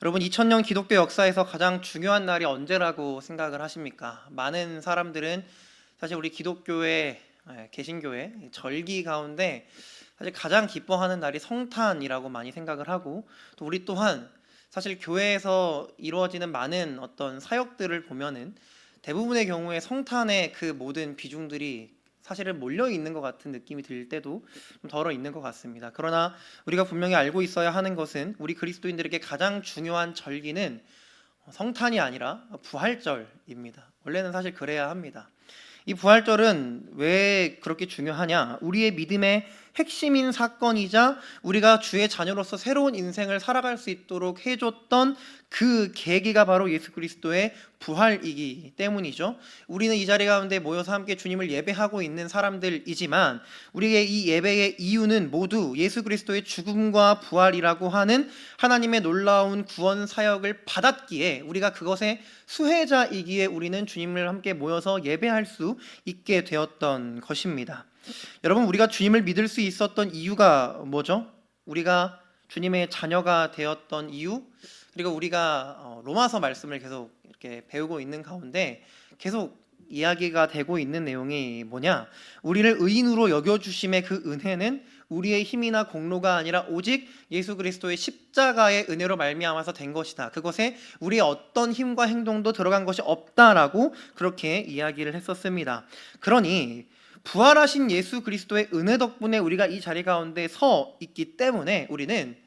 여러분 2000년 기독교 역사에서 가장 중요한 날이 언제라고 생각을 하십니까? 많은 사람들은 사실 우리 기독교의 개신교의 절기 가운데 사실 가장 기뻐하는 날이 성탄이라고 많이 생각을 하고, 또 우리 또한 사실 교회에서 이루어지는 많은 어떤 사역들을 보면은 대부분의 경우에 성탄의 그 모든 비중들이 사실은 몰려 있는 것 같은 느낌이 들 때도 좀 덜어 있는 것 같습니다. 그러나 우리가 분명히 알고 있어야 하는 것은, 우리 그리스도인들에게 가장 중요한 절기는 성탄이 아니라 부활절입니다. 원래는 사실 그래야 합니다. 이 부활절은 왜 그렇게 중요하냐? 우리의 믿음의 핵심인 사건이자 우리가 주의 자녀로서 새로운 인생을 살아갈 수 있도록 해줬던 그 계기가 바로 예수 그리스도의 부활이기 때문이죠. 우리는 이 자리 가운데 모여서 함께 주님을 예배하고 있는 사람들이지만, 우리의 이 예배의 이유는 모두 예수 그리스도의 죽음과 부활이라고 하는 하나님의 놀라운 구원 사역을 받았기에, 우리가 그것의 수혜자이기에 우리는 주님을 함께 모여서 예배할 수 있게 되었던 것입니다. 여러분, 우리가 주님을 믿을 수 있었던 이유가 뭐죠? 우리가 주님의 자녀가 되었던 이유, 그리고 우리가 로마서 말씀을 계속 이렇게 배우고 있는 가운데 계속 이야기가 되고 있는 내용이 뭐냐? 우리를 의인으로 여겨주심의 그 은혜는 우리의 힘이나 공로가 아니라 오직 예수 그리스도의 십자가의 은혜로 말미암아서 된 것이다. 그것에 우리의 어떤 힘과 행동도 들어간 것이 없다라고 그렇게 이야기를 했었습니다. 그러니 부활하신 예수 그리스도의 은혜 덕분에 우리가 이 자리 가운데 서 있기 때문에, 우리는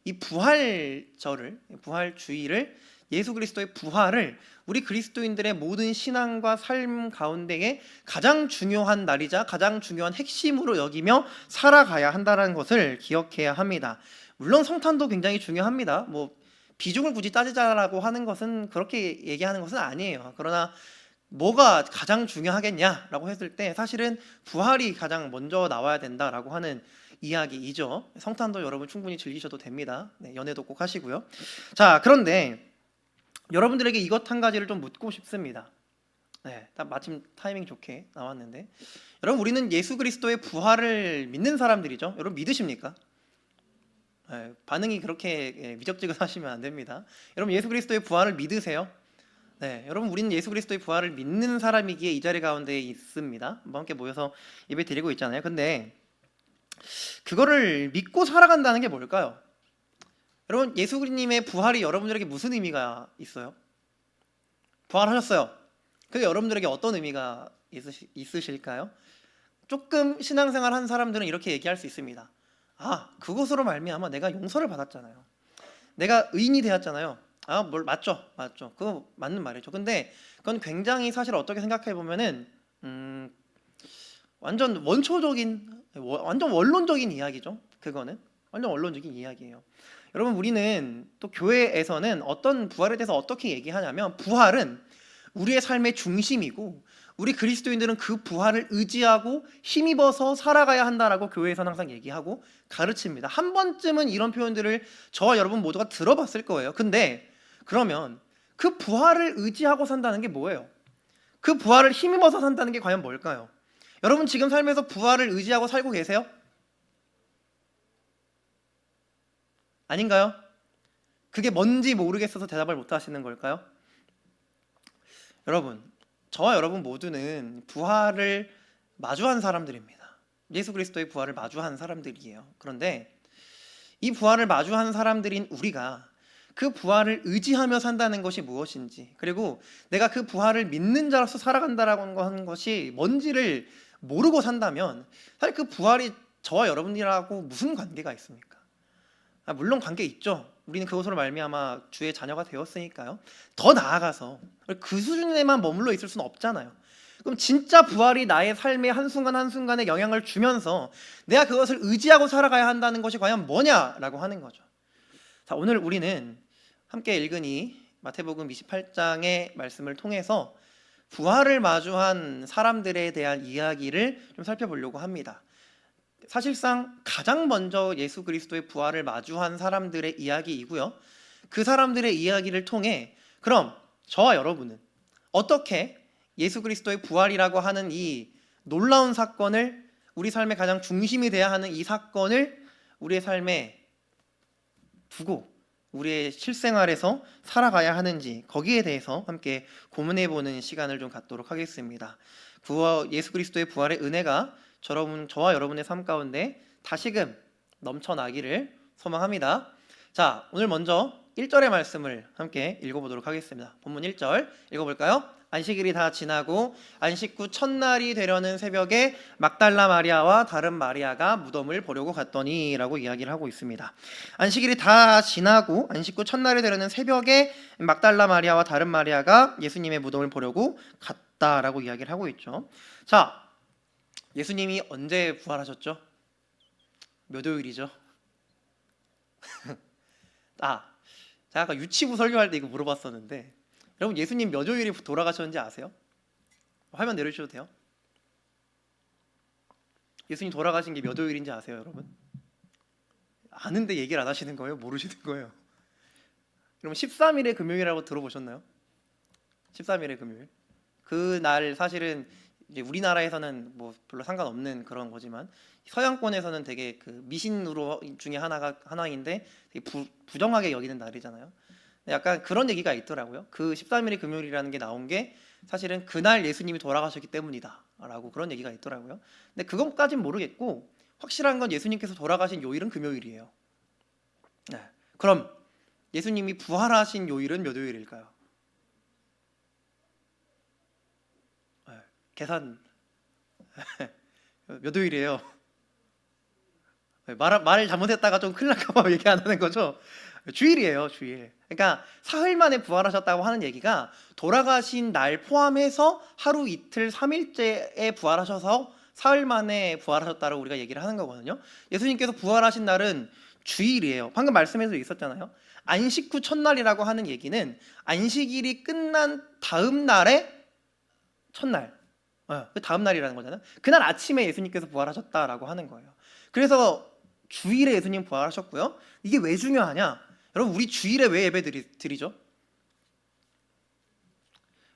이 부활절을, 부활주의를, 예수 그리스도의 부활을 우리 그리스도인들의 모든 신앙과 삶 가운데에 가장 중요한 날이자 가장 중요한 핵심으로 여기며 살아가야 한다는 것을 기억해야 합니다. 물론 성탄도 굉장히 중요합니다. 비중을 굳이 따지자라고 하는 것은, 그렇게 얘기하는 것은 아니에요. 그러나 뭐가 가장 중요하겠냐라고 했을 때 사실은 부활이 가장 먼저 나와야 된다라고 하는 이야기이죠. 성탄도 여러분 충분히 즐기셔도 됩니다. 연애도 꼭 하시고요. 자, 그런데 여러분들에게 이것 한 가지를 좀 묻고 싶습니다. 딱 마침 타이밍 좋게 나왔는데, 여러분, 우리는 예수 그리스도의 부활을 믿는 사람들이죠. 여러분 믿으십니까? 반응이 그렇게 미적지근하시면 안 됩니다. 여러분, 예수 그리스도의 부활을 믿으세요? 여러분, 우리는 예수 그리스도의 부활을 믿는 사람이기에 이 자리 가운데 있습니다. 함께 모여서 예배 드리고 있잖아요. 근데 그거를 믿고 살아간다는 게 뭘까요? 여러분, 예수님의 부활이 여러분들에게 무슨 의미가 있어요? 부활하셨어요. 그게 여러분들에게 어떤 의미가 있으실까요? 조금 신앙생활 한 사람들은 이렇게 얘기할 수 있습니다. 그것으로 말미암아 내가 용서를 받았잖아요. 내가 의인이 되었잖아요. 맞죠. 그거 맞는 말이죠. 근데 그건 굉장히 사실 어떻게 생각해 보면은 완전 완전 원론적인 이야기죠. 그거는 완전 원론적인 이야기예요. 여러분, 우리는 또 교회에서는 어떤 부활에 대해서 어떻게 얘기하냐면, 부활은 우리의 삶의 중심이고 우리 그리스도인들은 그 부활을 의지하고 힘입어서 살아가야 한다라고 교회에서는 항상 얘기하고 가르칩니다. 한 번쯤은 이런 표현들을 저와 여러분 모두가 들어봤을 거예요. 근데 그러면 그 부활을 의지하고 산다는 게 뭐예요? 그 부활을 힘입어서 산다는 게 과연 뭘까요? 여러분, 지금 삶에서 부활을 의지하고 살고 계세요? 아닌가요? 그게 뭔지 모르겠어서 대답을 못 하시는 걸까요? 여러분, 저와 여러분 모두는 부활을 마주한 사람들입니다. 예수 그리스도의 부활을 마주한 사람들이에요. 그런데 이 부활을 마주한 사람들인 우리가 그 부활을 의지하며 산다는 것이 무엇인지, 그리고 내가 그 부활을 믿는 자로서 살아간다라고 하는 것이 뭔지를 모르고 산다면, 사실 그 부활이 저와 여러분이라고 무슨 관계가 있습니까? 물론 관계 있죠. 우리는 그것으로 말미암아 주의 자녀가 되었으니까요. 더 나아가서 그 수준에만 머물러 있을 수는 없잖아요. 그럼 진짜 부활이 나의 삶의 한순간 한순간에 영향을 주면서 내가 그것을 의지하고 살아가야 한다는 것이 과연 뭐냐라고 하는 거죠. 자, 오늘 우리는 함께 읽은 이 마태복음 28장의 말씀을 통해서 부활을 마주한 사람들에 대한 이야기를 좀 살펴보려고 합니다. 사실상 가장 먼저 예수 그리스도의 부활을 마주한 사람들의 이야기이고요. 그 사람들의 이야기를 통해 그럼 저와 여러분은 어떻게 예수 그리스도의 부활이라고 하는 이 놀라운 사건을, 우리 삶의 가장 중심이 돼야 하는 이 사건을 우리의 삶에 두고 우리의 실생활에서 살아가야 하는지 거기에 대해서 함께 고민해보는 시간을 좀 갖도록 하겠습니다. 예수 그리스도의 부활의 은혜가 저와 여러분의 삶 가운데 다시금 넘쳐나기를 소망합니다. 자, 오늘 먼저 1절의 말씀을 함께 읽어보도록 하겠습니다. 본문 1절 읽어볼까요? 안식일이 다 지나고 안식 후 첫날이 되려는 새벽에 막달라 마리아와 다른 마리아가 무덤을 보려고 갔더니 라고 이야기를 하고 있습니다. 안식일이 다 지나고 안식 후 첫날이 되려는 새벽에 막달라 마리아와 다른 마리아가 예수님의 무덤을 보려고 갔다라고 이야기를 하고 있죠. 자, 예수님이 언제 부활하셨죠? 몇 요일이죠? 제가 아까 유치부 설교할 때 이거 물어봤었는데 여러분 예수님 몇 요일에 돌아가셨는지 아세요? 화면 내려주셔도 돼요. 예수님 돌아가신 게 몇 요일인지 아세요, 여러분? 아는데 얘기를 안 하시는 거예요? 모르시는 거예요? 그럼 13일의 금요일이라고 들어보셨나요? 13일의 금요일. 그날 사실은 이제 우리나라에서는 뭐 별로 상관없는 그런 거지만 서양권에서는 되게 그 미신으로 중에 하나인데 되게 부정하게 여기는 날이잖아요. 약간 그런 얘기가 있더라고요. 그 13일의 금요일이라는 게 나온 게 사실은 그날 예수님이 돌아가셨기 때문이다 라고 그런 얘기가 있더라고요. 근데 그것까진 모르겠고 확실한 건 예수님께서 돌아가신 요일은 금요일이에요. 네. 그럼 예수님이 부활하신 요일은 몇 요일일까요? 계산 몇 요일이에요? 말을 잘못했다가 좀 큰일 날까봐 얘기 안 하는 거죠? 주일이에요, 주일. 그러니까 사흘 만에 부활하셨다고 하는 얘기가 돌아가신 날 포함해서 하루 이틀 3일째에 부활하셔서 사흘 만에 부활하셨다고 우리가 얘기를 하는 거거든요. 예수님께서 부활하신 날은 주일이에요. 방금 말씀에도 있었잖아요. 안식 후 첫날이라고 하는 얘기는 안식일이 끝난 다음 날의 첫날, 그 다음 날이라는 거잖아요. 그날 아침에 예수님께서 부활하셨다라고 하는 거예요. 그래서 주일에 예수님 부활하셨고요. 이게 왜 중요하냐? 여러분 우리 주일에 왜 예배 드리죠?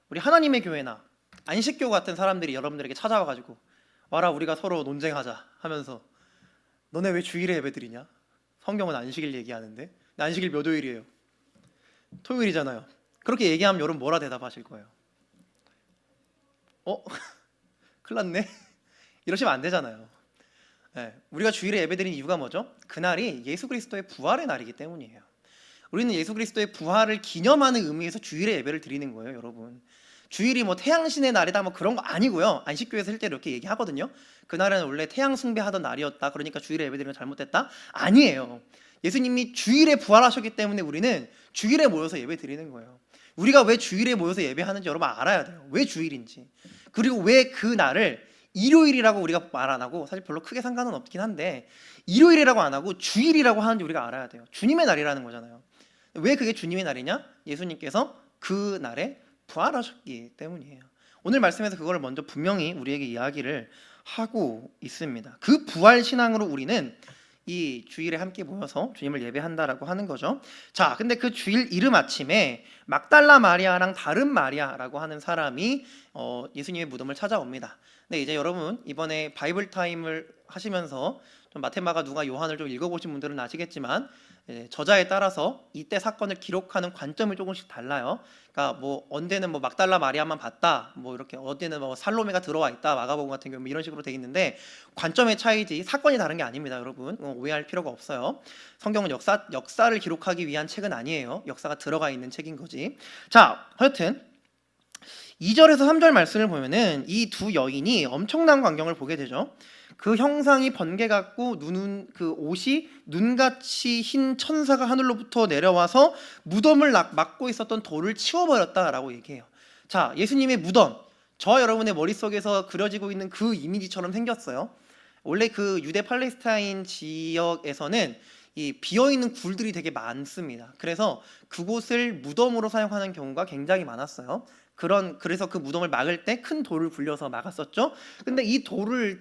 우리 하나님의 교회나 안식교 같은 사람들이 여러분들에게 찾아와가지고 와라 우리가 서로 논쟁하자 하면서 너네 왜 주일에 예배 드리냐? 성경은 안식일 얘기하는데 안식일 몇 요일이에요? 토요일이잖아요. 그렇게 얘기하면 여러분 뭐라 대답하실 거예요? 큰일 났네. 이러시면 안 되잖아요. 네, 우리가 주일에 예배드리는 이유가 뭐죠? 그날이 예수 그리스도의 부활의 날이기 때문이에요. 우리는 예수 그리스도의 부활을 기념하는 의미에서 주일에 예배를 드리는 거예요, 여러분. 주일이 뭐 태양신의 날이다 뭐 그런 거 아니고요. 안식교에서 실제로 이렇게 얘기하거든요. 그날은 원래 태양 숭배하던 날이었다. 그러니까 주일에 예배드리는 거 잘못됐다? 아니에요. 예수님이 주일에 부활하셨기 때문에 우리는 주일에 모여서 예배 드리는 거예요. 우리가 왜 주일에 모여서 예배하는지 여러분 알아야 돼요. 왜 주일인지. 그리고 왜 그 날을 일요일이라고 우리가 말 안 하고 사실 별로 크게 상관은 없긴 한데 일요일이라고 안 하고 주일이라고 하는지 우리가 알아야 돼요. 주님의 날이라는 거잖아요. 왜 그게 주님의 날이냐? 예수님께서 그 날에 부활하셨기 때문이에요. 오늘 말씀에서 그걸 먼저 분명히 우리에게 이야기를 하고 있습니다. 그 부활 신앙으로 우리는 이 주일에 함께 모여서 주님을 예배한다라고 하는 거죠. 자, 근데 그 주일 이른 아침에 막달라 마리아랑 다른 마리아라고 하는 사람이 예수님의 무덤을 찾아옵니다. 근데 이제 여러분 이번에 바이블 타임을 하시면서 좀 마테마가 누가 요한을 좀 읽어보신 분들은 아시겠지만 저자에 따라서 이때 사건을 기록하는 관점이 조금씩 달라요. 그러니까 뭐 언제는 뭐 막달라 마리아만 봤다, 뭐 이렇게 어디는 뭐 살로메가 들어와 있다, 마가복음 같은 경우 이런 식으로 돼 있는데 관점의 차이지 사건이 다른 게 아닙니다, 여러분. 오해할 필요가 없어요. 성경은 역사를 기록하기 위한 책은 아니에요. 역사가 들어가 있는 책인 거지. 자, 하여튼 2절에서 3절 말씀을 보면은 이 두 여인이 엄청난 광경을 보게 되죠. 그 형상이 번개 같고 그 옷이 눈같이 흰 천사가 하늘로부터 내려와서 무덤을 막고 있었던 돌을 치워버렸다라고 얘기해요. 자, 예수님의 무덤, 저와 여러분의 머릿속에서 그려지고 있는 그 이미지처럼 생겼어요. 원래 그 유대 팔레스타인 지역에서는 이 비어있는 굴들이 되게 많습니다. 그래서 그곳을 무덤으로 사용하는 경우가 굉장히 많았어요. 그래서 그 무덤을 막을 때 큰 돌을 굴려서 막았었죠. 근데 이 돌을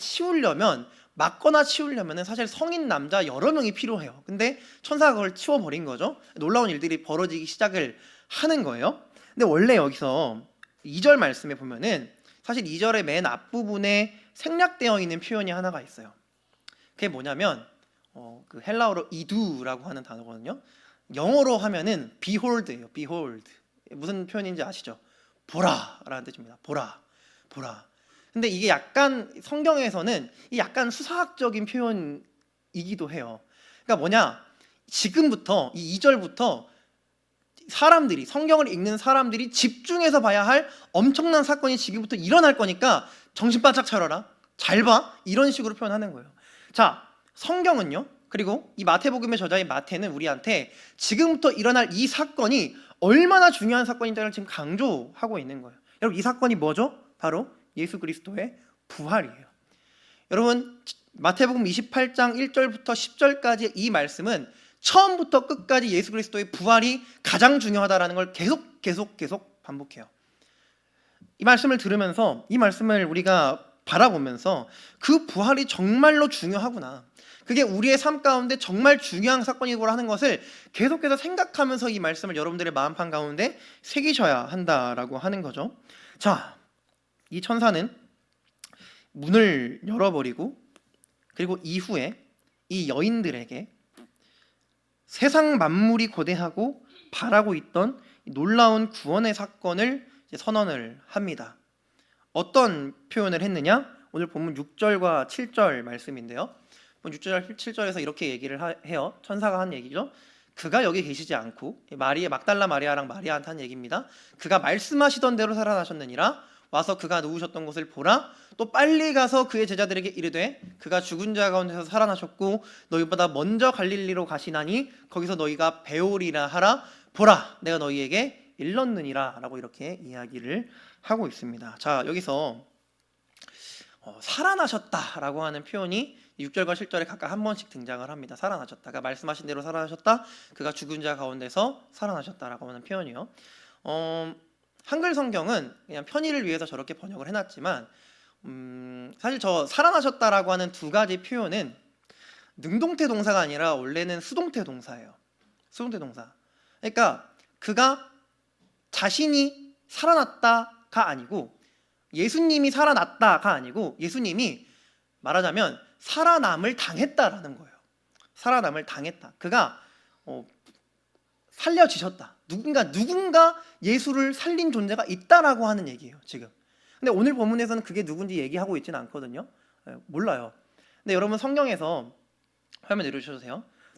막거나 치우려면 사실 성인 남자 여러 명이 필요해요. 근데 천사가 그걸 치워버린 거죠. 놀라운 일들이 벌어지기 시작을 하는 거예요. 근데 원래 여기서 2절 말씀에 보면은 사실 2절의 맨 앞부분에 생략되어 있는 표현이 하나가 있어요. 그게 뭐냐면 그 헬라어로 이두라고 하는 단어거든요. 영어로 하면은 behold예요. behold. 무슨 표현인지 아시죠? 보라라는 뜻입니다. 보라, 보라. 근데 이게 약간 성경에서는 이 약간 수사학적인 표현이기도 해요. 그러니까 뭐냐? 지금부터 이 2절부터 사람들이, 성경을 읽는 사람들이 집중해서 봐야 할 엄청난 사건이 지금부터 일어날 거니까 정신 바짝 차려라, 잘 봐, 이런 식으로 표현하는 거예요. 자, 성경은요, 그리고 이 마태복음의 저자인 마태는 우리한테 지금부터 일어날 이 사건이 얼마나 중요한 사건인지를 지금 강조하고 있는 거예요. 여러분, 이 사건이 뭐죠? 바로 예수 그리스도의 부활이에요. 여러분, 마태복음 28장 1절부터 10절까지 이 말씀은 처음부터 끝까지 예수 그리스도의 부활이 가장 중요하다라는 걸 계속 반복해요. 이 말씀을 들으면서, 이 말씀을 우리가 바라보면서 그 부활이 정말로 중요하구나, 그게 우리의 삶 가운데 정말 중요한 사건이고 하는 것을 계속해서 생각하면서 이 말씀을 여러분들의 마음판 가운데 새기셔야 한다라고 하는 거죠. 자, 이 천사는 문을 열어버리고, 그리고 이후에 이 여인들에게 세상 만물이 고대하고 바라고 있던 놀라운 구원의 사건을 선언을 합니다. 어떤 표현을 했느냐? 오늘 본문 6절과 7절 말씀인데요. 6절, 7절에서 이렇게 얘기를 해요. 천사가 한 얘기죠. 그가 여기 계시지 않고, 막달라 마리아랑 마리아한테 한 얘기입니다. 그가 말씀하시던 대로 살아나셨느니라. 와서 그가 누우셨던 곳을 보라. 또 빨리 가서 그의 제자들에게 이르되 그가 죽은 자 가운데서 살아나셨고 너희보다 먼저 갈릴리로 가시나니 거기서 너희가 배우리라 하라. 보라, 내가 너희에게 일렀느니라 라고 이렇게 이야기를 하고 있습니다. 자, 여기서 살아나셨다라고 하는 표현이 6절과 7절에 각각 한 번씩 등장을 합니다. 살아나셨다가 말씀하신 대로 살아나셨다, 그가 죽은 자 가운데서 살아나셨다라고 하는 표현이요. 한글 성경은 그냥 편의를 위해서 저렇게 번역을 해놨지만 사실 저 살아나셨다라고 하는 두 가지 표현은 능동태 동사가 아니라 원래는 수동태 동사예요. 수동태 동사. 그러니까 그가 자신이 살아났다가 아니고, 예수님이 살아났다가 아니고, 예수님이 말하자면 살아남을 당했다라는 거예요. 살아남을 당했다. 그가 살려지셨다. 누군가 예수를 살린 존재가 있다라고 하는 얘기예요, 지금. 근데 오늘 본문에서는 그게 누군지 얘기하고 있지는 않거든요. 몰라요. 근데 여러분, 성경에서 화면 내려주셔도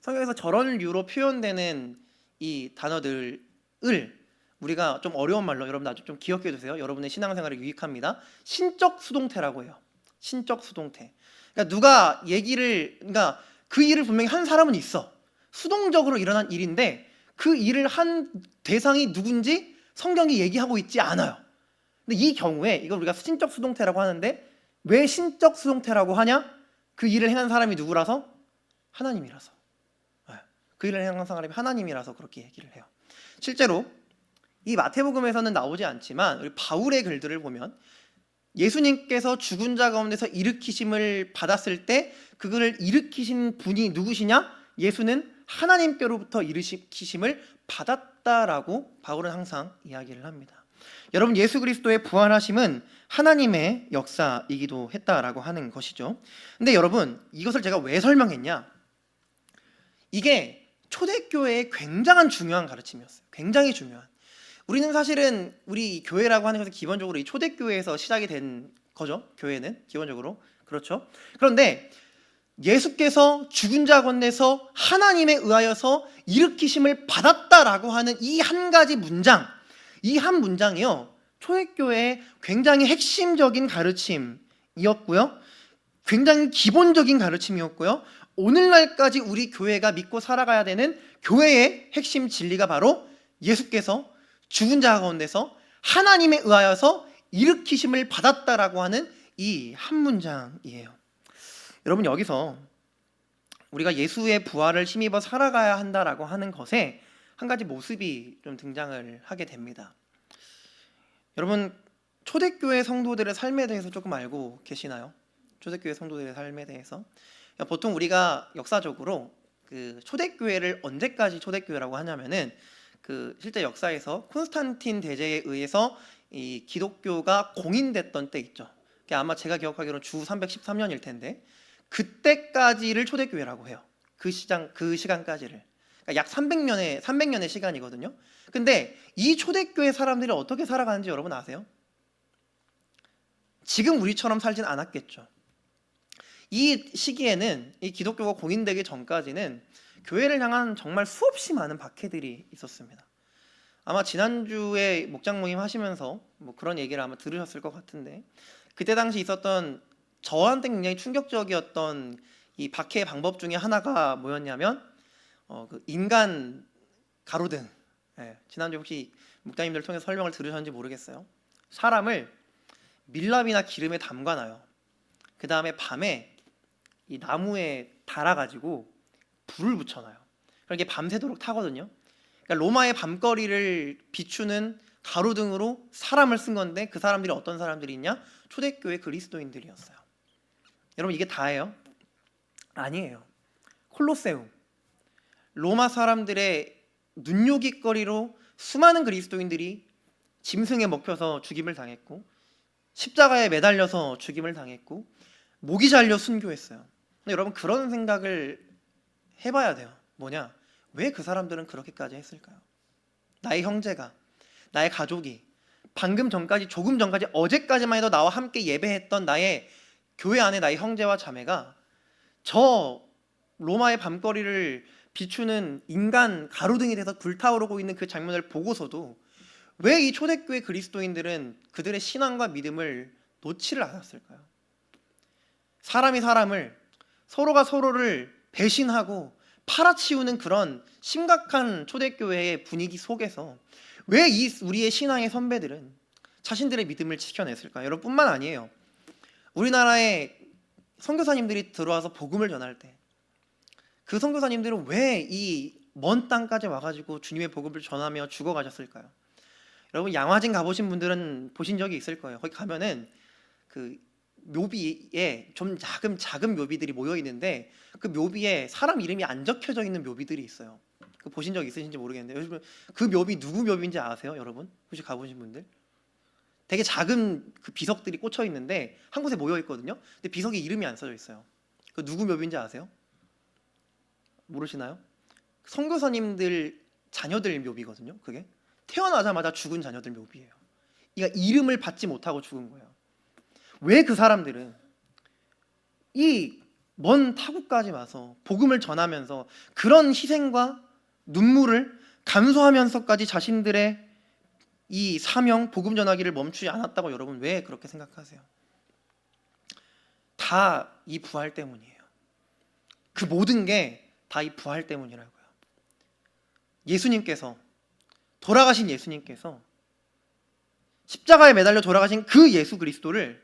성경에서 저런 류로 표현되는 이 단어들을 우리가 좀 어려운 말로 여러분 아주 좀 기억해 두세요. 여러분의 신앙생활에 유익합니다. 신적 수동태라고 해요. 신적 수동태. 그러니까 그러니까 그 일을 분명히 한 사람은 있어. 수동적으로 일어난 일인데 그 일을 한 대상이 누군지 성경이 얘기하고 있지 않아요. 근데 이 경우에 이걸 우리가 신적 수동태라고 하는데, 왜 신적 수동태라고 하냐? 그 일을 행한 사람이 누구라서? 하나님이라서. 그 일을 행한 사람이 하나님이라서 그렇게 얘기를 해요. 실제로 이 마태복음에서는 나오지 않지만 우리 바울의 글들을 보면 예수님께서 죽은 자 가운데서 일으키심을 받았을 때 그거를 일으키신 분이 누구시냐? 예수는 하나님께로부터 일으키심을 받았다라고 바울은 항상 이야기를 합니다. 여러분, 예수 그리스도의 부활하심은 하나님의 역사이기도 했다라고 하는 것이죠. 근데 여러분, 이것을 제가 왜 설명했냐? 이게 초대교회의 굉장한 중요한 가르침이었어요. 굉장히 중요한. 우리는 사실은 우리 교회라고 하는 것은 기본적으로 이 초대교회에서 시작이 된 거죠. 교회는 기본적으로. 그렇죠. 그런데 예수께서 죽은 자 가운데서 하나님에 의하여서 일으키심을 받았다라고 하는 이 한 가지 문장, 이 한 문장이요, 초대교회의 굉장히 핵심적인 가르침이었고요, 굉장히 기본적인 가르침이었고요, 오늘날까지 우리 교회가 믿고 살아가야 되는 교회의 핵심 진리가 바로 예수께서 죽은 자 가운데서 하나님에 의하여서 일으키심을 받았다라고 하는 이 한 문장이에요. 여러분, 여기서 우리가 예수의 부활을 힘입어 살아가야 한다라고 하는 것에 한 가지 모습이 좀 등장을 하게 됩니다. 여러분, 초대교회 성도들의 삶에 대해서 조금 알고 계시나요? 초대교회 성도들의 삶에 대해서 보통 우리가 역사적으로 그 초대교회를 언제까지 초대교회라고 하냐면은 그 실제 역사에서 콘스탄틴 대제에 의해서 이 기독교가 공인됐던 때 있죠. 그게 아마 제가 기억하기로는 주 313년일 텐데 그때까지를 초대교회라고 해요. 그 시간까지를. 그러니까 약 300년의 시간이거든요. 근데 이 초대교회 사람들이 어떻게 살아가는지 여러분 아세요? 지금 우리처럼 살진 않았겠죠. 이 시기에는 이 기독교가 공인되기 전까지는 교회를 향한 정말 수없이 많은 박해들이 있었습니다. 아마 지난주에 목장 모임 하시면서 뭐 그런 얘기를 아마 들으셨을 것 같은데, 그때 당시 있었던 저한테 굉장히 충격적이었던 이 박해의 방법 중에 하나가 뭐였냐면 그 인간 가로등. 지난주 혹시 목장님들 통해서 설명을 들으셨는지 모르겠어요. 사람을 밀랍이나 기름에 담가놔요. 그 다음에 밤에 이 나무에 달아가지고 불을 붙여놔요. 그렇게 밤새도록 타거든요. 그러니까 로마의 밤거리를 비추는 가로등으로 사람을 쓴 건데, 그 사람들이 어떤 사람들이 있냐? 초대교회 그리스도인들이었어요. 여러분, 이게 다예요? 아니에요. 콜로세움, 로마 사람들의 눈요깃거리로 수많은 그리스도인들이 짐승에 먹혀서 죽임을 당했고, 십자가에 매달려서 죽임을 당했고, 목이 잘려 순교했어요. 근데 여러분, 그런 생각을 해봐야 돼요. 뭐냐? 왜 그 사람들은 그렇게까지 했을까요? 나의 형제가, 나의 가족이, 방금 전까지, 조금 전까지, 어제까지만 해도 나와 함께 예배했던 나의 교회 안에 나의 형제와 자매가 저 로마의 밤거리를 비추는 인간 가로등이 돼서 불타오르고 있는 그 장면을 보고서도 왜 이 초대교회 그리스도인들은 그들의 신앙과 믿음을 놓지를 않았을까요? 사람이 사람을, 서로가 서로를 배신하고 팔아치우는 그런 심각한 초대교회의 분위기 속에서 왜 우리의 신앙의 선배들은 자신들의 믿음을 지켜냈을까요? 여러분뿐만 아니에요. 우리나라에 선교사님들이 들어와서 복음을 전할 때 그 선교사님들은 왜 이 먼 땅까지 와가지고 주님의 복음을 전하며 죽어가셨을까요? 여러분, 양화진 가보신 분들은 보신 적이 있을 거예요. 거기 가면은 그 묘비에 좀 작은 묘비들이 모여 있는데, 그 묘비에 사람 이름이 안 적혀져 있는 묘비들이 있어요. 그 보신 적 있으신지 모르겠는데, 요즘 그 묘비 누구 묘비인지 아세요, 여러분? 혹시 가보신 분들? 되게 작은 그 비석들이 꽂혀 있는데 한 곳에 모여 있거든요. 근데 비석에 이름이 안 써져 있어요. 그 누구 묘비인지 아세요? 모르시나요? 선교사님들 자녀들 묘비거든요. 그게 태어나자마자 죽은 자녀들 묘비예요. 그러니까 이름을 받지 못하고 죽은 거예요. 왜 그 사람들은 이 먼 타국까지 와서 복음을 전하면서 그런 희생과 눈물을 감수하면서까지 자신들의 이 사명, 복음 전하기를 멈추지 않았다고 여러분 왜 그렇게 생각하세요? 다 이 부활 때문이에요. 그 모든 게 다 이 부활 때문이라고요. 예수님께서, 돌아가신 예수님께서, 십자가에 매달려 돌아가신 그 예수 그리스도를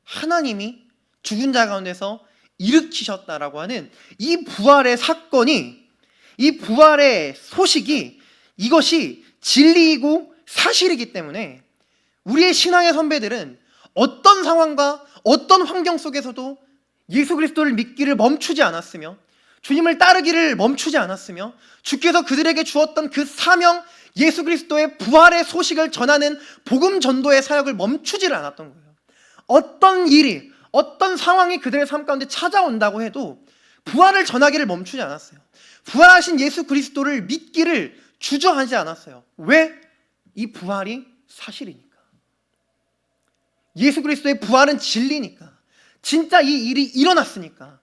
하나님이 죽은 자 가운데서 일으키셨다라고 하는 이 부활의 사건이, 이 부활의 소식이, 이것이 진리이고 사실이기 때문에 우리의 신앙의 선배들은 어떤 상황과 어떤 환경 속에서도 예수 그리스도를 믿기를 멈추지 않았으며, 주님을 따르기를 멈추지 않았으며, 주께서 그들에게 주었던 그 사명, 예수 그리스도의 부활의 소식을 전하는 복음 전도의 사역을 멈추지를 않았던 거예요. 어떤 일이, 어떤 상황이 그들의 삶 가운데 찾아온다고 해도 부활을 전하기를 멈추지 않았어요. 부활하신 예수 그리스도를 믿기를 주저하지 않았어요. 왜? 이 부활이 사실이니까. 예수 그리스도의 부활은 진리니까. 진짜 이 일이 일어났으니까.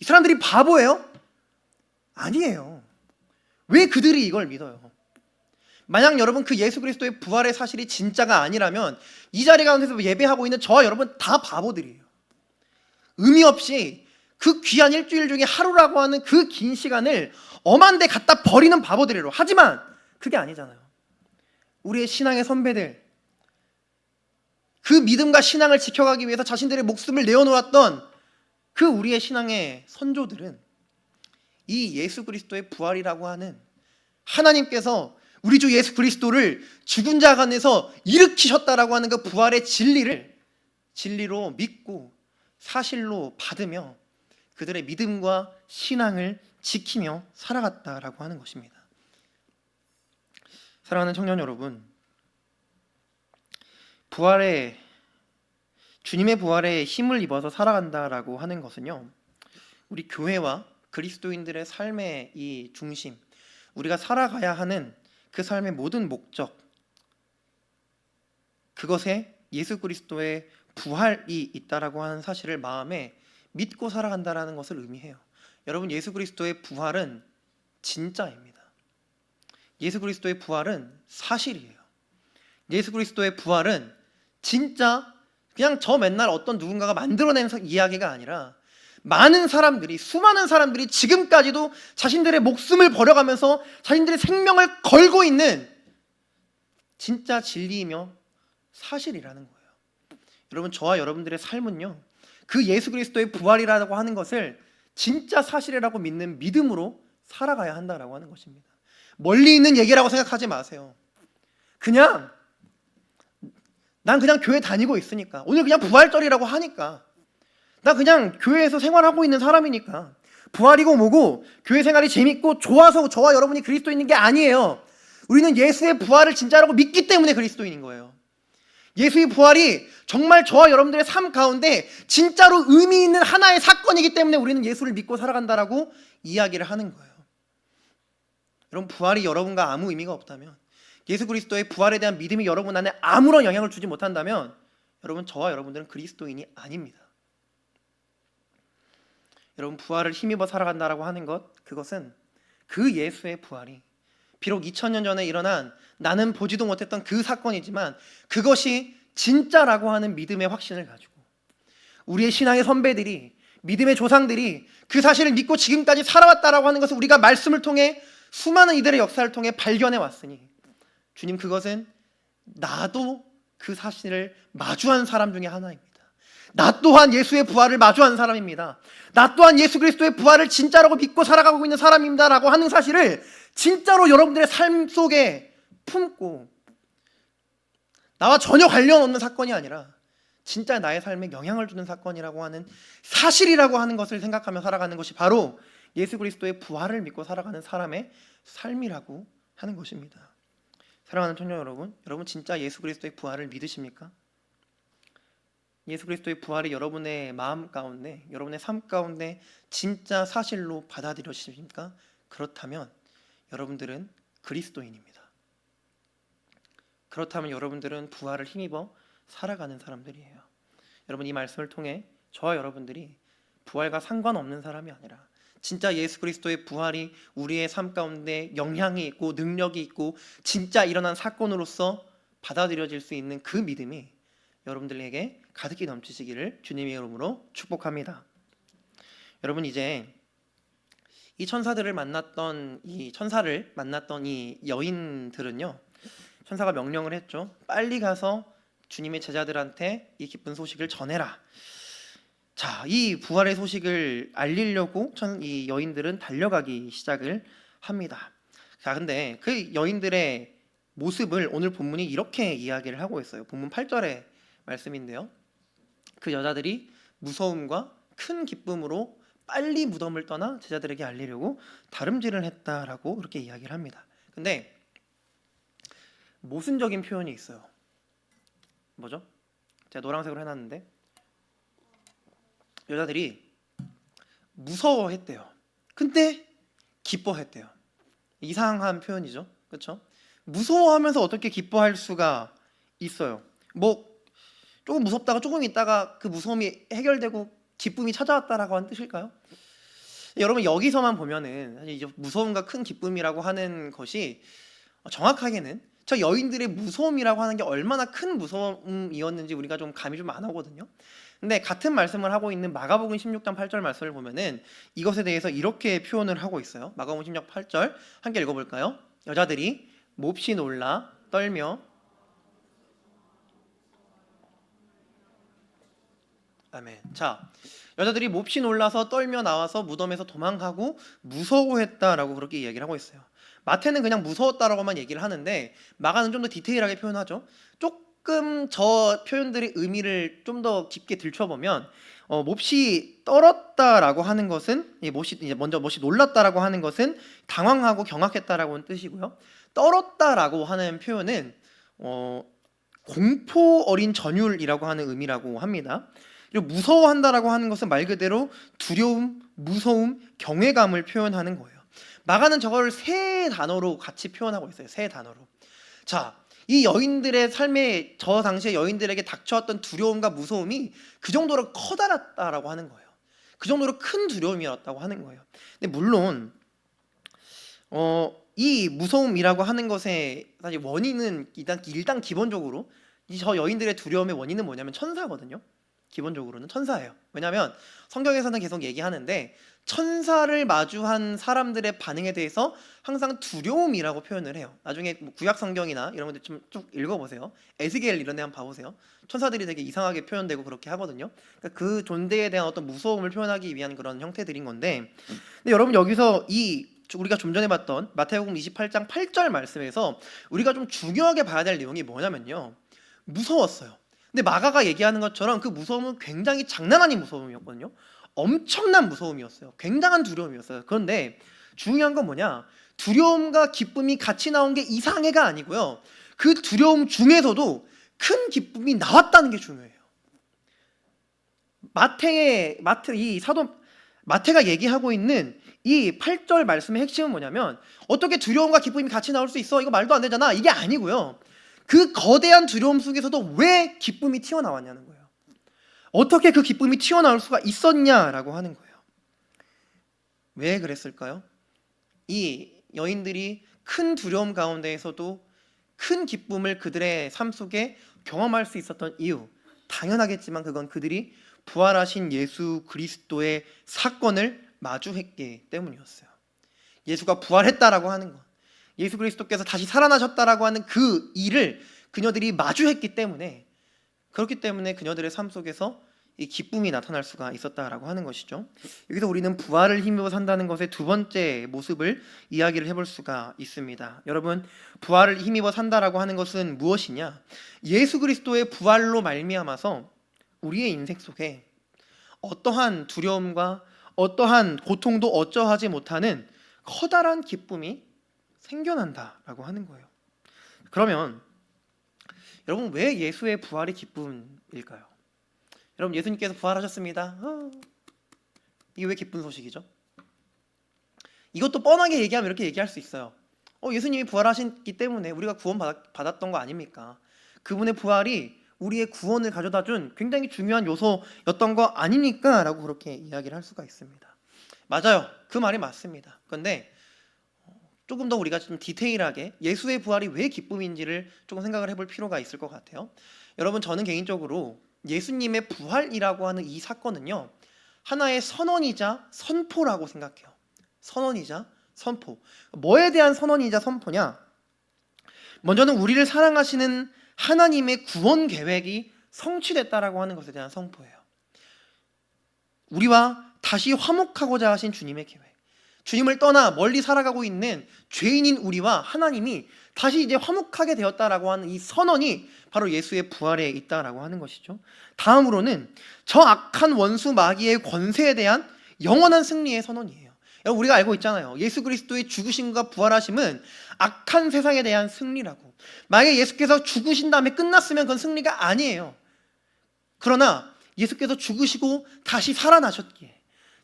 이 사람들이 바보예요? 아니에요. 왜 그들이 이걸 믿어요? 만약 여러분 그 예수 그리스도의 부활의 사실이 진짜가 아니라면 이 자리 가운데서 예배하고 있는 저와 여러분 다 바보들이에요. 의미 없이 그 귀한 일주일 중에 하루라고 하는 그 긴 시간을 엄한 데 갖다 버리는 바보들이에요. 하지만 그게 아니잖아요. 우리의 신앙의 선배들, 그 믿음과 신앙을 지켜가기 위해서 자신들의 목숨을 내어놓았던 그 우리의 신앙의 선조들은 이 예수 그리스도의 부활이라고 하는, 하나님께서 우리 주 예수 그리스도를 죽은 자 가운데서 일으키셨다라고 하는 그 부활의 진리로 믿고 사실로 받으며 그들의 믿음과 신앙을 지키며 살아갔다라고 하는 것입니다. 사랑하는 청년 여러분, 주님의 부활에 힘을 입어서 살아간다라고 하는 것은요, 우리 교회와 그리스도인들의 삶의 이 중심, 우리가 살아가야 하는 그 삶의 모든 목적, 그것에 예수 그리스도의 부활이 있다라고 하는 사실을 마음에 믿고 살아간다라는 것을 의미해요. 여러분, 예수 그리스도의 부활은 진짜입니다. 예수 그리스도의 부활은 사실이에요. 예수 그리스도의 부활은 진짜 그냥 저 맨날 어떤 누군가가 만들어낸 이야기가 아니라 많은 사람들이, 수많은 사람들이 지금까지도 자신들의 목숨을 버려가면서 자신들의 생명을 걸고 있는 진짜 진리이며 사실이라는 거예요. 여러분, 저와 여러분들의 삶은요, 그 예수 그리스도의 부활이라고 하는 것을 진짜 사실이라고 믿는 믿음으로 살아가야 한다라고 하는 것입니다. 멀리 있는 얘기라고 생각하지 마세요. 그냥 난 그냥 교회 다니고 있으니까, 오늘 그냥 부활절이라고 하니까, 나 그냥 교회에서 생활하고 있는 사람이니까, 부활이고 뭐고 교회 생활이 재밌고 좋아서 저와 여러분이 그리스도인인 게 아니에요. 우리는 예수의 부활을 진짜라고 믿기 때문에 그리스도인인 거예요. 예수의 부활이 정말 저와 여러분들의 삶 가운데 진짜로 의미 있는 하나의 사건이기 때문에 우리는 예수를 믿고 살아간다라고 이야기를 하는 거예요. 여러분, 부활이 여러분과 아무 의미가 없다면, 예수 그리스도의 부활에 대한 믿음이 여러분 안에 아무런 영향을 주지 못한다면, 여러분, 저와 여러분들은 그리스도인이 아닙니다. 여러분, 부활을 힘입어 살아간다라고 하는 것, 그것은 그 예수의 부활이 비록 2000년 전에 일어난 나는 보지도 못했던 그 사건이지만 그것이 진짜라고 하는 믿음의 확신을 가지고 우리의 신앙의 선배들이, 믿음의 조상들이 그 사실을 믿고 지금까지 살아왔다라고 하는 것을 우리가 말씀을 통해, 수많은 이들의 역사를 통해 발견해 왔으니, 주님, 그것은 나도 그 사실을 마주한 사람 중에 하나입니다. 나 또한 예수의 부활을 마주한 사람입니다. 나 또한 예수 그리스도의 부활을 진짜라고 믿고 살아가고 있는 사람입니다 라고 하는 사실을 진짜로 여러분들의 삶 속에 품고, 나와 전혀 관련 없는 사건이 아니라 진짜 나의 삶에 영향을 주는 사건이라고 하는 사실이라고 하는 것을 생각하며 살아가는 것이 바로 예수 그리스도의 부활을 믿고 살아가는 사람의 삶이라고 하는 것입니다. 사랑하는 청년 여러분, 여러분 진짜 예수 그리스도의 부활을 믿으십니까? 예수 그리스도의 부활이 여러분의 마음 가운데, 여러분의 삶 가운데 진짜 사실로 받아들여지십니까? 그렇다면 여러분들은 그리스도인입니다. 그렇다면 여러분들은 부활을 힘입어 살아가는 사람들이에요. 여러분, 이 말씀을 통해 저와 여러분들이 부활과 상관없는 사람이 아니라 진짜 예수 그리스도의 부활이 우리의 삶 가운데 영향이 있고 능력이 있고 진짜 일어난 사건으로서 받아들여질 수 있는 그 믿음이 여러분들에게 가득히 넘치시기를 주님의 이름으로 축복합니다. 여러분, 이제 이 천사를 만났던 이 여인들은요, 천사가 명령을 했죠. 빨리 가서 주님의 제자들한테 이 기쁜 소식을 전해라. 자, 이 부활의 소식을 알리려고 이 여인들은 달려가기 시작을 합니다. 자, 근데 그 여인들의 모습을 오늘 본문이 이렇게 이야기를 하고 있어요. 본문 8절의 말씀인데요, 그 여자들이 무서움과 큰 기쁨으로 빨리 무덤을 떠나 제자들에게 알리려고 다름질을 했다라고 그렇게 이야기를 합니다. 근데 모순적인 표현이 있어요. 뭐죠? 제가 노란색으로 해놨는데, 여자들이 무서워했대요. 근데 기뻐했대요. 이상한 표현이죠, 그렇죠? 무서워하면서 어떻게 기뻐할 수가 있어요? 뭐 조금 무섭다가 조금 있다가 그 무서움이 해결되고 기쁨이 찾아왔다라고 하는 뜻일까요? 여러분, 여기서만 보면은 사실 이제 무서움과 큰 기쁨이라고 하는 것이 정확하게는 저 여인들의 무서움이라고 하는 게 얼마나 큰 무서움이었는지 우리가 좀 감이 좀 안 오거든요. 근데 같은 말씀을 하고 있는 마가복음 16장 8절 말씀을 보면은 이것에 대해서 이렇게 표현을 하고 있어요. 마가복음 16장 8절 함께 읽어볼까요? 여자들이 몹시 놀라 떨며, 아멘. 자, 여자들이 몹시 놀라서 떨며 나와서 무덤에서 도망가고 무서워했다라고 그렇게 이야기를 하고 있어요. 마태는 그냥 무서웠다라고만 얘기를 하는데 마가는 좀 더 디테일하게 표현하죠. 조금 저 표현들의 의미를 좀 더 깊게 들춰보면 몹시 떨었다라고 하는 것은 몹시 놀랐다라고 하는 것은 당황하고 경악했다라고 하는 뜻이고요. 떨었다라고 하는 표현은 공포 어린 전율이라고 하는 의미라고 합니다. 그리고 무서워한다라고 하는 것은 말 그대로 두려움, 무서움, 경외감을 표현하는 거예요. 마가는 저걸 세 단어로 같이 표현하고 있어요. 세 단어로. 자, 이 여인들의 삶에 저 당시에 여인들에게 닥쳐왔던 두려움과 무서움이 그 정도로 커다랐다라고 하는 거예요. 그 정도로 큰 두려움이었다고 하는 거예요. 근데 물론 이 무서움이라고 하는 것의 사실 원인은 일단 기본적으로 저 여인들의 두려움의 원인은 뭐냐면 천사거든요. 기본적으로는 천사예요. 왜냐하면 성경에서는 계속 얘기하는데 천사를 마주한 사람들의 반응에 대해서 항상 두려움이라고 표현을 해요. 나중에 뭐 구약 성경이나 이런 것들 좀 쭉 읽어보세요. 에스겔 이런 데 한번 봐보세요. 천사들이 되게 이상하게 표현되고 그렇게 하거든요. 그러니까 그 존재에 대한 어떤 무서움을 표현하기 위한 그런 형태들인 건데, 근데 여러분 여기서 우리가 좀 전에 봤던 마태복음 28장 8절 말씀에서 우리가 좀 중요하게 봐야 될 내용이 뭐냐면요, 무서웠어요. 근데 마가가 얘기하는 것처럼 그 무서움은 굉장히 장난 아닌 무서움이었거든요. 엄청난 무서움이었어요. 굉장한 두려움이었어요. 그런데 중요한 건 뭐냐, 두려움과 기쁨이 같이 나온 게 이상해가 아니고요, 그 두려움 중에서도 큰 기쁨이 나왔다는 게 중요해요. 마태가 얘기하고 있는 이 8절 말씀의 핵심은 뭐냐면, 어떻게 두려움과 기쁨이 같이 나올 수 있어? 이거 말도 안 되잖아. 이게 아니고요, 그 거대한 두려움 속에서도 왜 기쁨이 튀어나왔냐는 거예요. 어떻게 그 기쁨이 튀어나올 수가 있었냐라고 하는 거예요. 왜 그랬을까요? 이 여인들이 큰 두려움 가운데에서도 큰 기쁨을 그들의 삶 속에 경험할 수 있었던 이유, 당연하겠지만 그건 그들이 부활하신 예수 그리스도의 사건을 마주했기 때문이었어요. 예수가 부활했다라고 하는 것, 예수 그리스도께서 다시 살아나셨다라고 하는 그 일을 그녀들이 마주했기 때문에, 그렇기 때문에 그녀들의 삶 속에서 이 기쁨이 나타날 수가 있었다라고 하는 것이죠. 여기서 우리는 부활을 힘입어 산다는 것의 두 번째 모습을 이야기를 해볼 수가 있습니다. 여러분, 부활을 힘입어 산다라고 하는 것은 무엇이냐? 예수 그리스도의 부활로 말미암아서 우리의 인생 속에 어떠한 두려움과 어떠한 고통도 어쩌하지 못하는 커다란 기쁨이 생겨난다라고 하는 거예요. 그러면 여러분, 왜 예수의 부활이 기쁨일까요? 여러분, 예수님께서 부활하셨습니다. 이게 왜 기쁜 소식이죠? 이것도 뻔하게 얘기하면 이렇게 얘기할 수 있어요. 예수님이 부활하셨기 때문에 우리가 구원 받았던 거 아닙니까? 그분의 부활이 우리의 구원을 가져다준 굉장히 중요한 요소였던 거 아닙니까? 라고 그렇게 이야기를 할 수가 있습니다. 맞아요. 그 말이 맞습니다. 그런데 조금 더 우리가 좀 디테일하게 예수의 부활이 왜 기쁨인지를 조금 생각을 해볼 필요가 있을 것 같아요. 여러분, 저는 개인적으로 예수님의 부활이라고 하는 이 사건은요, 하나의 선언이자 선포라고 생각해요. 선언이자 선포. 뭐에 대한 선언이자 선포냐? 먼저는 우리를 사랑하시는 하나님의 구원 계획이 성취됐다라고 하는 것에 대한 선포예요. 우리와 다시 화목하고자 하신 주님의 계획, 주님을 떠나 멀리 살아가고 있는 죄인인 우리와 하나님이 다시 이제 화목하게 되었다라고 하는 이 선언이 바로 예수의 부활에 있다라고 하는 것이죠. 다음으로는 저 악한 원수 마귀의 권세에 대한 영원한 승리의 선언이에요. 여러분, 우리가 알고 있잖아요. 예수 그리스도의 죽으심과 부활하심은 악한 세상에 대한 승리라고. 만약에 예수께서 죽으신 다음에 끝났으면 그건 승리가 아니에요. 그러나 예수께서 죽으시고 다시 살아나셨기에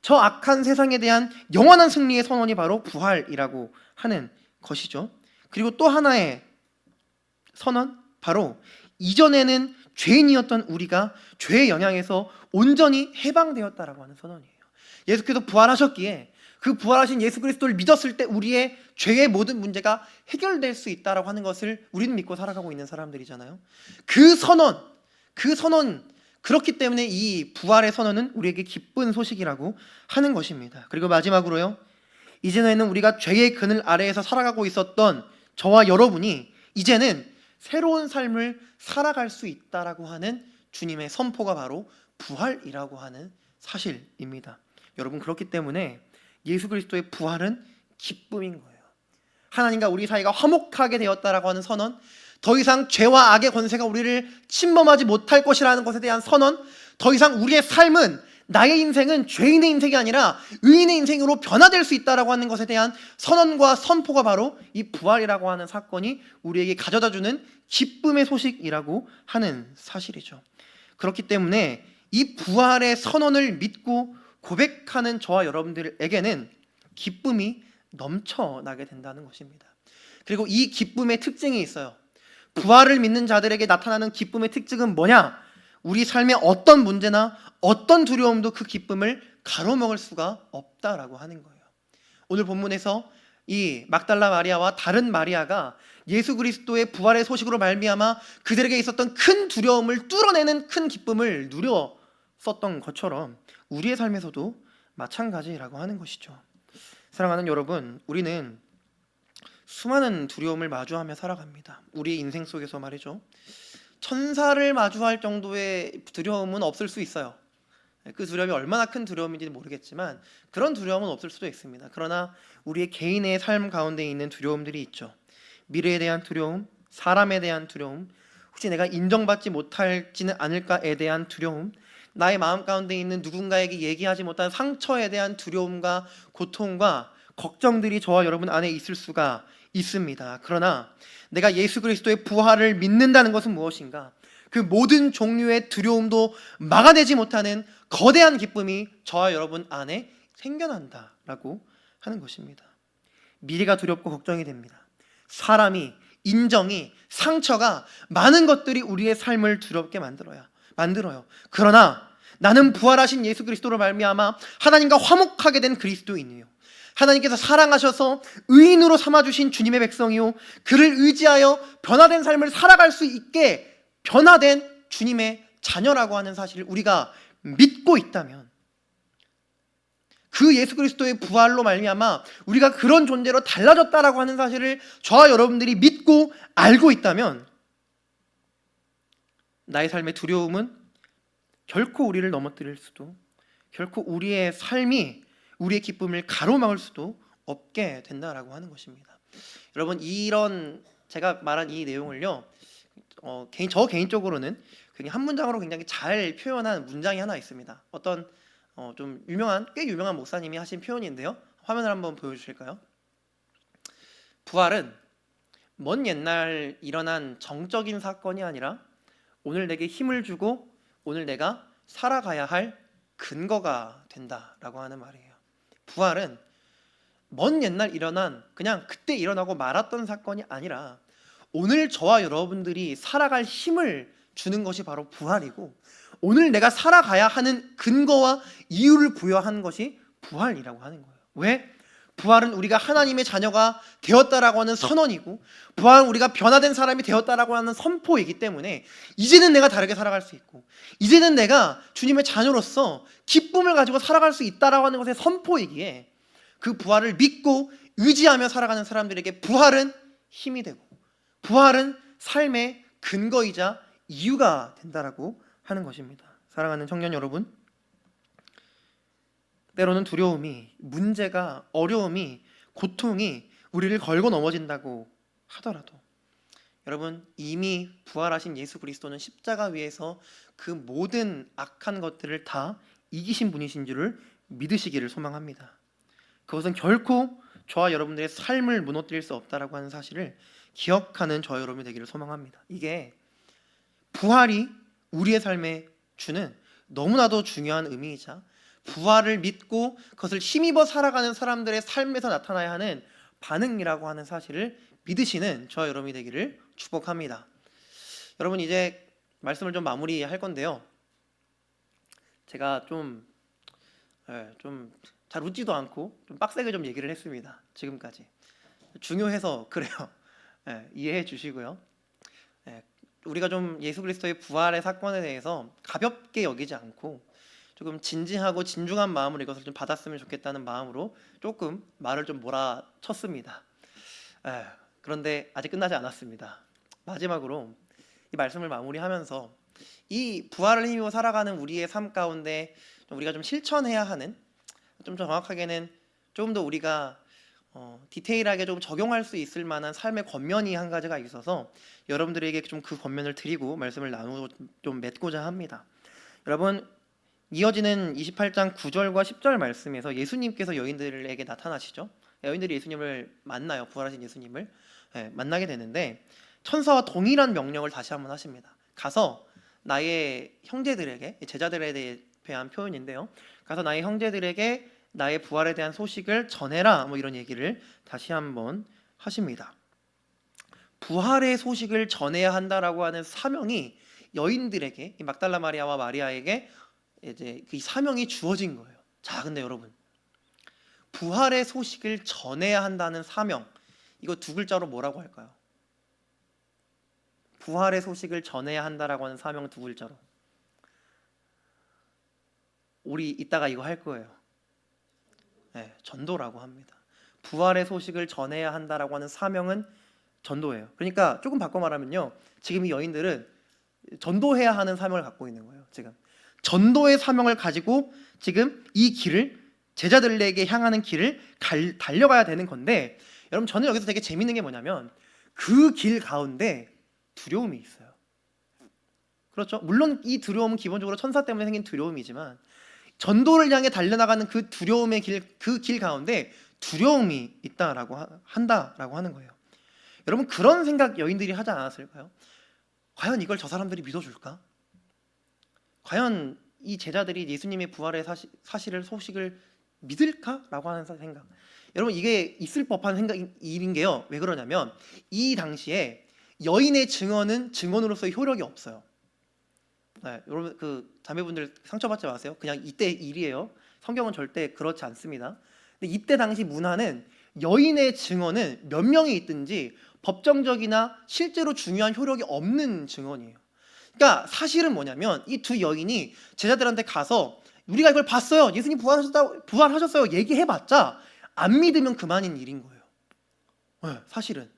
저 악한 세상에 대한 영원한 승리의 선언이 바로 부활이라고 하는 것이죠. 그리고 또 하나의 선언, 바로 이전에는 죄인이었던 우리가 죄의 영향에서 온전히 해방되었다라고 하는 선언이에요. 예수께서 부활하셨기에 그 부활하신 예수 그리스도를 믿었을 때 우리의 죄의 모든 문제가 해결될 수 있다라고 하는 것을 우리는 믿고 살아가고 있는 사람들이잖아요. 그 선언, 그렇기 때문에 이 부활의 선언은 우리에게 기쁜 소식이라고 하는 것입니다. 그리고 마지막으로요, 이제는 우리가 죄의 그늘 아래에서 살아가고 있었던 저와 여러분이 이제는 새로운 삶을 살아갈 수 있다라고 하는 주님의 선포가 바로 부활이라고 하는 사실입니다. 여러분, 그렇기 때문에 예수 그리스도의 부활은 기쁨인 거예요. 하나님과 우리 사이가 화목하게 되었다라고 하는 선언, 더 이상 죄와 악의 권세가 우리를 침범하지 못할 것이라는 것에 대한 선언, 더 이상 우리의 삶은, 나의 인생은 죄인의 인생이 아니라 의인의 인생으로 변화될 수 있다라고 하는 것에 대한 선언과 선포가 바로 이 부활이라고 하는 사건이 우리에게 가져다주는 기쁨의 소식이라고 하는 사실이죠. 그렇기 때문에 이 부활의 선언을 믿고 고백하는 저와 여러분들에게는 기쁨이 넘쳐나게 된다는 것입니다. 그리고 이 기쁨의 특징이 있어요. 부활을 믿는 자들에게 나타나는 기쁨의 특징은 뭐냐? 우리 삶의 어떤 문제나 어떤 두려움도 그 기쁨을 가로막을 수가 없다라고 하는 거예요. 오늘 본문에서 이 막달라 마리아와 다른 마리아가 예수 그리스도의 부활의 소식으로 말미암아 그들에게 있었던 큰 두려움을 뚫어내는 큰 기쁨을 누렸었던 것처럼 우리의 삶에서도 마찬가지라고 하는 것이죠. 사랑하는 여러분, 우리는 수많은 두려움을 마주하며 살아갑니다. 우리 인생 속에서 말이죠. 천사를 마주할 정도의 두려움은 없을 수 있어요. 그 두려움이 얼마나 큰 두려움인지는 모르겠지만 그런 두려움은 없을 수도 있습니다. 그러나 우리의 개인의 삶 가운데 있는 두려움들이 있죠. 미래에 대한 두려움, 사람에 대한 두려움, 혹시 내가 인정받지 못할지는 않을까에 대한 두려움, 나의 마음 가운데 있는 누군가에게 얘기하지 못한 상처에 대한 두려움과 고통과 걱정들이 저와 여러분 안에 있을 수가 있습니다. 그러나 내가 예수 그리스도의 부활을 믿는다는 것은 무엇인가? 그 모든 종류의 두려움도 막아내지 못하는 거대한 기쁨이 저와 여러분 안에 생겨난다라고 하는 것입니다. 미래가 두렵고 걱정이 됩니다. 사람이, 인정이, 상처가, 많은 것들이 우리의 삶을 두렵게 만들어요. 그러나 나는 부활하신 예수 그리스도로 말미암아 하나님과 화목하게 된 그리스도인이요, 하나님께서 사랑하셔서 의인으로 삼아주신 주님의 백성이요, 그를 의지하여 변화된 삶을 살아갈 수 있게 변화된 주님의 자녀라고 하는 사실을 우리가 믿고 있다면, 그 예수 그리스도의 부활로 말미암아 우리가 그런 존재로 달라졌다라고 하는 사실을 저와 여러분들이 믿고 알고 있다면, 나의 삶의 두려움은 결코 우리를 넘어뜨릴 수도, 결코 우리의 삶이 우리의 기쁨을 가로막을 수도 없게 된다라고 하는 것입니다. 여러분, 이런 제가 말한 이 내용을요, 저 개인적으로는 굉장히 한 문장으로 굉장히 잘 표현한 문장이 하나 있습니다. 어떤 꽤 유명한 목사님이 하신 표현인데요. 화면을 한번 보여주실까요? 부활은 먼 옛날 일어난 정적인 사건이 아니라 오늘 내게 힘을 주고 오늘 내가 살아가야 할 근거가 된다라고 하는 말이에요. 부활은 먼 옛날 일어난, 그냥 그때 일어나고 말았던 사건이 아니라 오늘 저와 여러분들이 살아갈 힘을 주는 것이 바로 부활이고, 오늘 내가 살아가야 하는 근거와 이유를 부여하는 것이 부활이라고 하는 거예요. 왜? 부활은 우리가 하나님의 자녀가 되었다라고 하는 선언이고, 부활은 우리가 변화된 사람이 되었다라고 하는 선포이기 때문에 이제는 내가 다르게 살아갈 수 있고, 이제는 내가 주님의 자녀로서 기쁨을 가지고 살아갈 수 있다라고 하는 것의 선포이기에, 그 부활을 믿고 의지하며 살아가는 사람들에게 부활은 힘이 되고, 부활은 삶의 근거이자 이유가 된다라고 하는 것입니다. 사랑하는 청년 여러분, 때로는 두려움이, 문제가, 어려움이, 고통이 우리를 걸고 넘어진다고 하더라도, 여러분, 이미 부활하신 예수 그리스도는 십자가 위에서 그 모든 악한 것들을 다 이기신 분이신 줄을 믿으시기를 소망합니다. 그것은 결코 저와 여러분들의 삶을 무너뜨릴 수 없다라고 하는 사실을 기억하는 저와 여러분이 되기를 소망합니다. 이게 부활이 우리의 삶에 주는 너무나도 중요한 의미이자, 부활을 믿고 그것을 힘입어 살아가는 사람들의 삶에서 나타나야 하는 반응이라고 하는 사실을 믿으시는 저와 여러분이 되기를 축복합니다. 여러분, 이제 말씀을 좀 마무리할 건데요, 제가 좀 잘 웃지도 않고 좀 빡세게 좀 얘기를 했습니다. 지금까지 중요해서 그래요. 이해해 주시고요. 우리가 좀 예수 그리스도의 부활의 사건에 대해서 가볍게 여기지 않고 조금 진지하고 진중한 마음으로 이것을 좀 받았으면 좋겠다는 마음으로 조금 말을 좀 몰아쳤습니다. 그런데 아직 끝나지 않았습니다. 마지막으로 이 말씀을 마무리하면서 이 부활을 힘입어 살아가는 우리의 삶 가운데 우리가 좀 실천해야 하는, 좀 정확하게는 조금 더 우리가 디테일하게 좀 적용할 수 있을 만한 삶의 권면이 한 가지가 있어서 여러분들에게 좀 그 권면을 드리고 말씀을 나누고 좀 맺고자 합니다. 여러분, 이어지는 28장 9절과 10절 말씀에서 예수님께서 여인들에게 나타나시죠. 여인들이 예수님을 만나요. 부활하신 예수님을 만나게 되는데 천사와 동일한 명령을 다시 한번 하십니다. 가서 나의 형제들에게, 제자들에 대한 표현인데요. 가서 나의 형제들에게 나의 부활에 대한 소식을 전해라, 뭐 이런 얘기를 다시 한번 하십니다. 부활의 소식을 전해야 한다라고 하는 사명이 여인들에게, 이 막달라 마리아와 마리아에게 이제 그 사명이 주어진 거예요. 자, 근데 여러분, 부활의 소식을 전해야 한다는 사명, 이거 두 글자로 뭐라고 할까요? 부활의 소식을 전해야 한다라고 하는 사명 두 글자로. 우리 이따가 이거 할 거예요. 네, 전도라고 합니다. 부활의 소식을 전해야 한다라고 하는 사명은 전도예요. 그러니까 조금 바꿔 말하면요, 지금 이 여인들은 전도해야 하는 사명을 갖고 있는 거예요. 지금 전도의 사명을 가지고 지금 이 길을, 제자들에게 향하는 길을 달려가야 되는 건데, 여러분 저는 여기서 되게 재밌는 게 뭐냐면 그 길 가운데 두려움이 있어요. 그렇죠? 물론 이 두려움은 기본적으로 천사 때문에 생긴 두려움이지만, 전도를 향해 달려나가는 그 두려움의 길, 그 길 가운데 두려움이 있다라고 한다라고 하는 거예요. 여러분 그런 생각 여인들이 하지 않았을까요? 과연 이걸 저 사람들이 믿어줄까? 과연 이 제자들이 예수님의 부활의 소식을 믿을까라고 하는 생각. 여러분 이게 있을 법한 일인 게요. 왜 그러냐면 이 당시에 여인의 증언은 증언으로서의 효력이 없어요. 네, 여러분 그 자매분들 상처받지 마세요. 그냥 이때 일이에요. 성경은 절대 그렇지 않습니다. 근데 이때 당시 문화는 여인의 증언은 몇 명이 있든지 법정적이나 실제로 중요한 효력이 없는 증언이에요. 그러니까 사실은 뭐냐면 이 두 여인이 제자들한테 가서 우리가 이걸 봤어요, 예수님 부활하셨어요 얘기해봤자 안 믿으면 그만인 일인 거예요. 네, 사실은.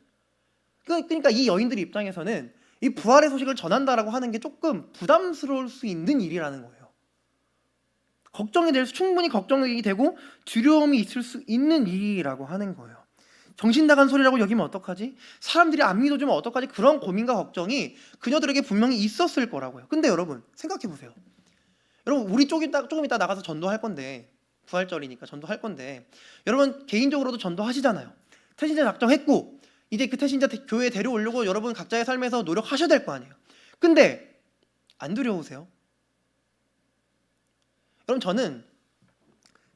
그러니까 이 여인들 입장에서는 이 부활의 소식을 전한다라고 하는 게 조금 부담스러울 수 있는 일이라는 거예요. 걱정이 될 수, 충분히 걱정이 되고 두려움이 있을 수 있는 일이라고 하는 거예요. 정신 나간 소리라고 여기면 어떡하지? 사람들이 안 믿어주면 어떡하지? 그런 고민과 걱정이 그녀들에게 분명히 있었을 거라고요. 근데 여러분 생각해 보세요. 여러분 우리 조금 이따 나가서 전도할 건데, 부활절이니까 전도할 건데, 여러분 개인적으로도 전도하시잖아요. 태신자 작정했고 이제 그 태신자 교회에 데려오려고 여러분 각자의 삶에서 노력하셔야 될 거 아니에요. 근데 안 두려우세요? 여러분 저는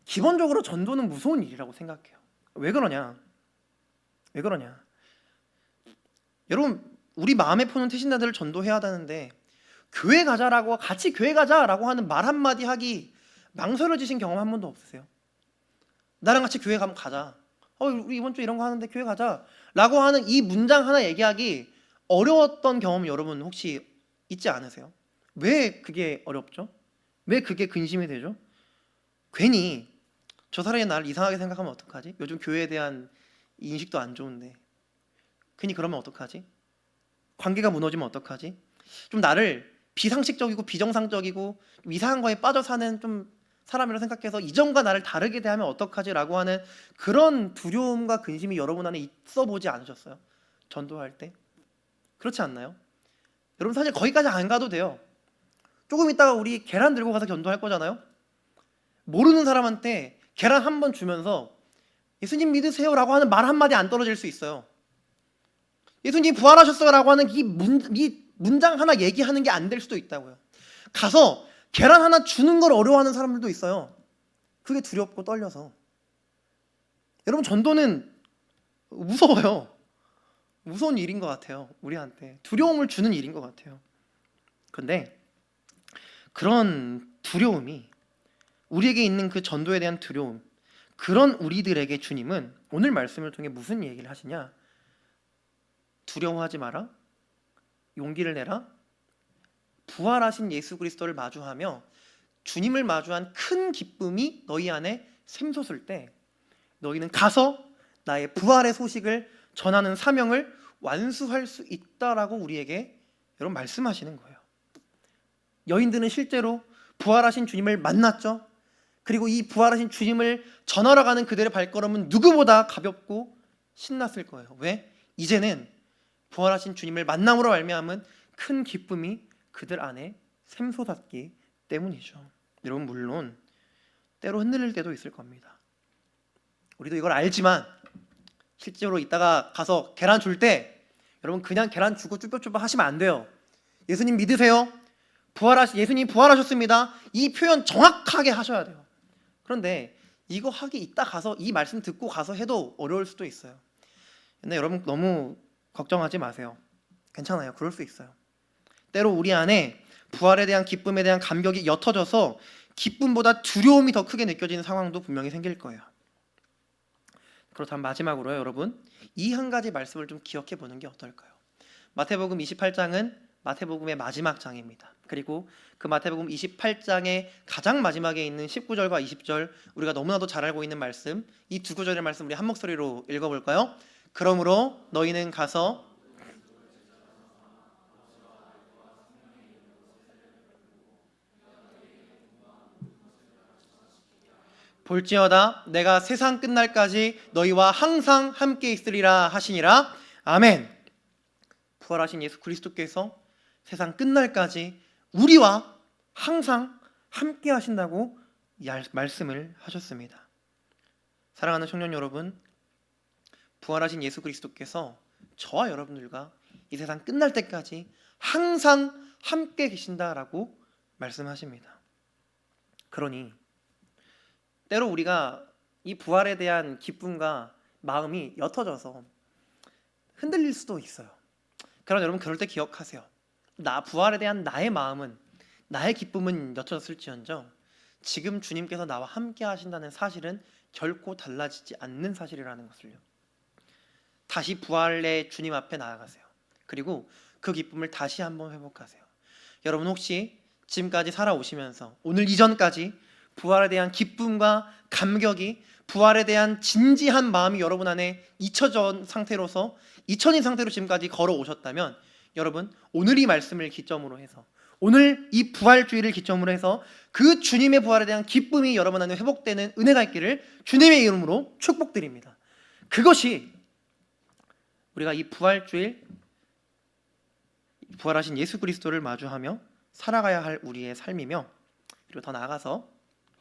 기본적으로 전도는 무서운 일이라고 생각해요. 왜 그러냐? 여러분 우리 마음에 포는 태신자들을 전도해야 하는데 교회 가자라고, 같이 교회 가자라고 하는 말 한마디 하기 망설여지신 경험 한 번도 없으세요? 나랑 같이 교회 가면 가자. 우리 이번 주 이런 거 하는데 교회 가자 라고 하는 이 문장 하나 얘기하기 어려웠던 경험 여러분 혹시 있지 않으세요? 왜 그게 어렵죠? 왜 그게 근심이 되죠? 괜히 저 사람이 나를 이상하게 생각하면 어떡하지? 요즘 교회에 대한 인식도 안 좋은데 괜히 그러면 어떡하지? 관계가 무너지면 어떡하지? 좀 나를 비상식적이고 비정상적이고 좀 이상한 거에 빠져 사는 좀 사람이라고 생각해서 이전과 나를 다르게 대하면 어떡하지? 라고 하는 그런 두려움과 근심이 여러분 안에 있어 보지 않으셨어요? 전도할 때? 그렇지 않나요? 여러분 사실 거기까지 안 가도 돼요. 조금 있다가 우리 계란 들고 가서 전도할 거잖아요? 모르는 사람한테 계란 한 번 주면서 예수님 믿으세요 라고 하는 말 한마디 안 떨어질 수 있어요. 예수님 부활하셨어요 라고 하는 이 문장 하나 얘기하는 게 안 될 수도 있다고요. 가서 계란 하나 주는 걸 어려워하는 사람들도 있어요. 그게 두렵고 떨려서. 여러분 전도는 무서워요. 무서운 일인 것 같아요. 우리한테 두려움을 주는 일인 것 같아요. 근데 그런 두려움이, 우리에게 있는 그 전도에 대한 두려움, 그런 우리들에게 주님은 오늘 말씀을 통해 무슨 얘기를 하시냐? 두려워하지 마라, 용기를 내라, 부활하신 예수 그리스도를 마주하며 주님을 마주한 큰 기쁨이 너희 안에 샘솟을 때 너희는 가서 나의 부활의 소식을 전하는 사명을 완수할 수 있다라고 우리에게 여러분 말씀하시는 거예요. 여인들은 실제로 부활하신 주님을 만났죠. 그리고 이 부활하신 주님을 전하러 가는 그들의 발걸음은 누구보다 가볍고 신났을 거예요. 왜? 이제는 부활하신 주님을 만남으로 말미암은 큰 기쁨이 그들 안에 샘솟았기 때문이죠. 여러분 물론 때로 흔들릴 때도 있을 겁니다. 우리도 이걸 알지만 실제로 이따가 가서 계란 줄 때 여러분 그냥 계란 주고 쭈뼛쭈뼛 하시면 안 돼요. 예수님 믿으세요? 예수님 부활하셨습니다. 이 표현 정확하게 하셔야 돼요. 그런데 이거 하기 이따 가서 이 말씀 듣고 가서 해도 어려울 수도 있어요. 근데 여러분 너무 걱정하지 마세요. 괜찮아요. 그럴 수 있어요. 때로 우리 안에 부활에 대한 기쁨에 대한 감격이 옅어져서 기쁨보다 두려움이 더 크게 느껴지는 상황도 분명히 생길 거예요. 그렇다면 마지막으로요, 여러분, 이 한 가지 말씀을 좀 기억해 보는 게 어떨까요? 마태복음 28장은 마태복음의 마지막 장입니다. 그리고 그 마태복음 28장의 가장 마지막에 있는 19절과 20절, 우리가 너무나도 잘 알고 있는 말씀, 이 두 구절의 말씀 우리 한 목소리로 읽어볼까요? 그러므로 너희는 가서 볼지어다 내가 세상 끝날까지 너희와 항상 함께 있으리라 하시니라. 아멘. 부활하신 예수 그리스도께서 세상 끝날까지 우리와 항상 함께 하신다고 말씀을 하셨습니다. 사랑하는 청년 여러분, 부활하신 예수 그리스도께서 저와 여러분들과 이 세상 끝날 때까지 항상 함께 계신다라고 말씀하십니다. 그러니 때로 우리가 이 부활에 대한 기쁨과 마음이 옅어져서 흔들릴 수도 있어요. 그러나 여러분, 그럴 때 기억하세요. 부활에 대한 나의 마음은, 나의 기쁨은 옅어졌을지언정 지금 주님께서 나와 함께 하신다는 사실은 결코 달라지지 않는 사실이라는 것을요. 다시 부활의 주님 앞에 나아가세요. 그리고 그 기쁨을 다시 한번 회복하세요. 여러분, 혹시 지금까지 살아오시면서 오늘 이전까지 부활에 대한 기쁨과 감격이, 부활에 대한 진지한 마음이 여러분 안에 잊혀진 상태로 지금까지 걸어오셨다면, 여러분, 오늘 이 말씀을 기점으로 해서, 오늘 이 부활주의를 기점으로 해서 그 주님의 부활에 대한 기쁨이 여러분 안에 회복되는 은혜가 있기를 주님의 이름으로 축복드립니다. 그것이 우리가 이 부활주일, 부활하신 예수 그리스도를 마주하며 살아가야 할 우리의 삶이며, 그리고 더 나아가서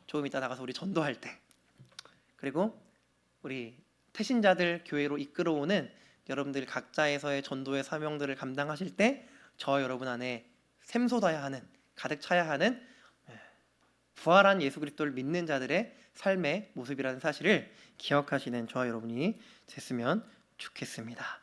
조금 이따 나가서 우리 전도할 때, 그리고 우리 태신자들 교회로 이끌어오는 여러분들 각자에서의 전도의 사명들을 감당하실 때 저와 여러분 안에 샘솟아야 하는, 가득 차야 하는 부활한 예수 그리스도를 믿는 자들의 삶의 모습이라는 사실을 기억하시는 저와 여러분이 됐으면 좋겠습니다.